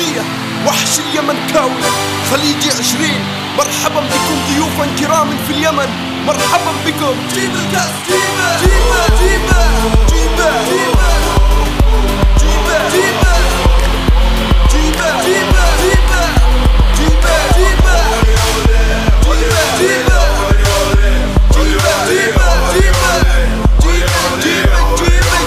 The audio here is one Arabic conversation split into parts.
وحشية وحش اليمن كاوي خليجي 20. مرحبا بكم ضيوفا كراما في اليمن، مرحبا بكم. جيب الكاس جيبه جيبه جيبه جيبه جيبه جيبه جيبه جيبه جيبه جيبه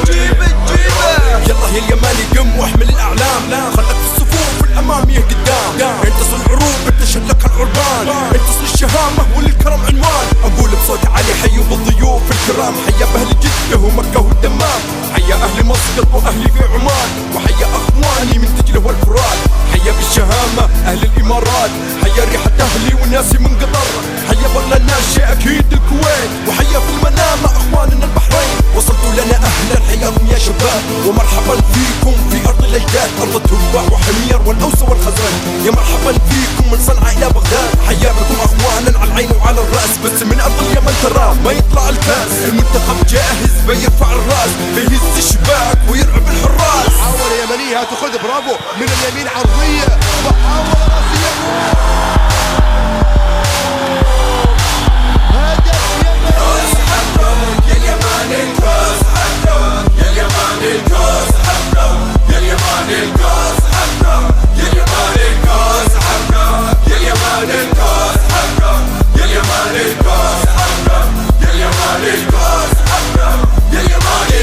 جيبه جيبه يلا يا اليماني قم واحمل الاعلام، خلك في الصفوف الامام قدام. انتصر العروب بتشلك العربان، انتصر الشهامه وللكرم عنوان. اقول بصوت عالي حيوا بالضيوف الكرام، حيا باهل جده ومكه والدمام، حيا اهل مسقط واهلي في عمان، وحيا اخواني من دجله والفرات. حيا بالشهامه اهل الامارات، حيا ريحه اهلي وناسي من قطر، حيا بر الناشئ اكيد الكويت، وحيا في المنامه اخواننا البحرين. وصلتوا لنا اهلا حياكم يا شباب، ومرحبا فيكم في ارض الاجداد، ارض التبع وحمير والاوس والخزرج. يا مرحبا فيكم من صنعاء الى بغداد، حيا بكم اخوانا على العين وعلى الراس. بس من ارض اليمن ترى ما يطلع الكاس، المنتخب جاهز بيرفع الراس، بيهز الشباك ويرعب الحراس. محاولة يمنية تاخذ برافو من اليمين عرضية، محاولة راسية.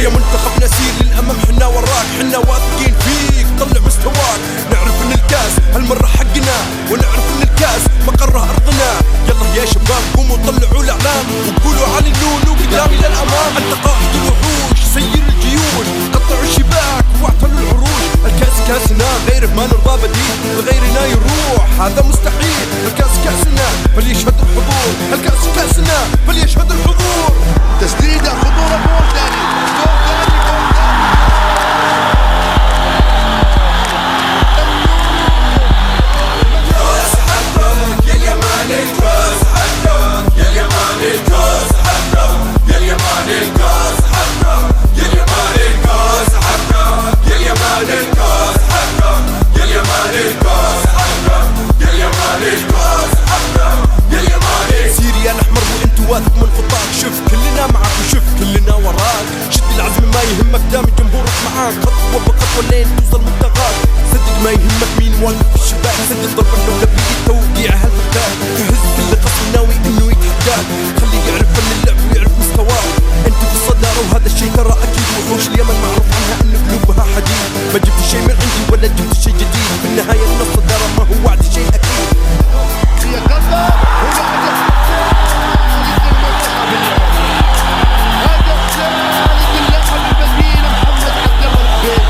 يا منتخب نسير للأمام، حنا وراك حنا واثقين فيك، طلع مستواك. نعرف ان الكاس هالمرة حقنا، ونعرف ان الكاس مقره أرضنا. يلا يا شباب قوموا طلعوا الأعلام، وقولوا علي النونو قدامي للأمام. أنت قائد الوحوش سير الجيوش، قطعوا الشباك واعتلوا العروش. الكاس كاسنا غيره ما نرضى بديل، غيرنا يروح هذا مستحيل. الكاس كاسنا فليشهد الحضور، الكاس كاسنا فليشهد الحضور. تسديدة خطورة، جول ثاني جول ثاني جول ثاني. كاس حقك يا اليماني، كاس حقك يا اليماني، كاس حقك يا اليماني، كاس حقك يا اليماني، كاس حقك يا اليماني، كاس حقك يا اليماني، كاس حقك يا اليماني، كاس حقك يا اليماني. سير يا الاحمر وانت واثق من خطاك، شوف كلنا معك وشوف كلنا وراك. شد العزم ما يهمك دام جمهورك معاك، خطوه بخطوه لين توصل منتهاك. صدق ما يهمك مين واقف في الشباك، سدد ضربه الاولى بايد توقيع هالفتاك. تهز كل خصم ناوي انه يتحداك، خليه يعرف فن اللعب ويعرف مستواك. انت في الصداره وهذا الشيء ترى اكيد، وحوش اليمن معروف عنها ان قلوبها حديد. ما جبت شيء من عندي ولا جبت شيء جديد، في النهايه من الصداره ما هو وعد شيء اكيد. هي قطر وبعد هدف ثالث للاعب البديل محمد عبد الله العبيدي.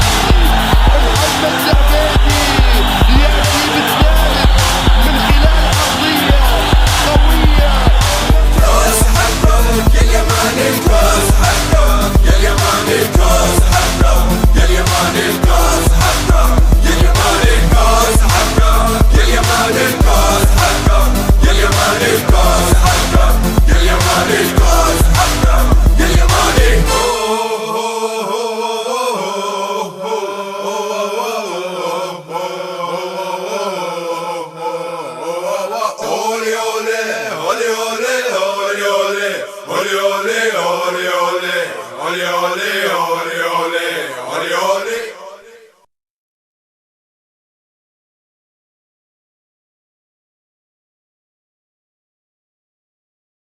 محمد العبيدي ياتي بالثالث من خلال عرضيه قويه. كاس حقك يا اليماني، كاس حقك يا اليماني، كاس حقك يا اليماني، كاس حقك يا اليماني، كاس حقك يا اليماني، كاس حقك يا اليماني، كاس حقك يا اليماني، كاس حقك يا اليماني. Ole ole ole ole ole ole ole ole